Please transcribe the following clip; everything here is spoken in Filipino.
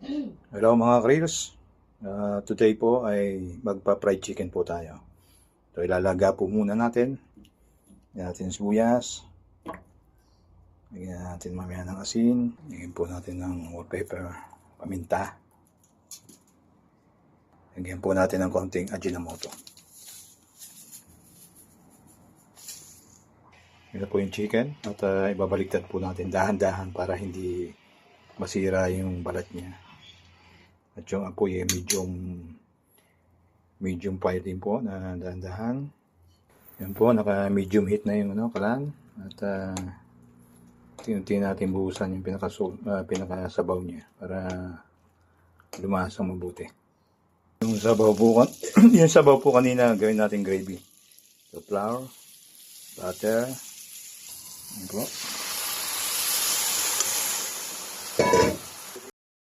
Hello mga Krills. Today po ay magpa-fried chicken po tayo. So ilalaga po muna natin. Lagyan natin sibuyas. Lagyan natin mamaya ng asin. Lagyan po natin ng whole pepper, paminta. Lagyan po natin ng konting Ajinomoto. Ito po yung chicken at ibabaliktad po natin dahan-dahan para hindi masira yung balat niya. At yung apoy ay medium fire din po na dahan-dahan. Yan po, naka medium heat na yung kalan. At unti natin buhusan yung pinakasabaw niya para lumasang mabuti. Yung sabaw po, yung sabaw po kanina gawin natin gravy. So flour, butter, yan po.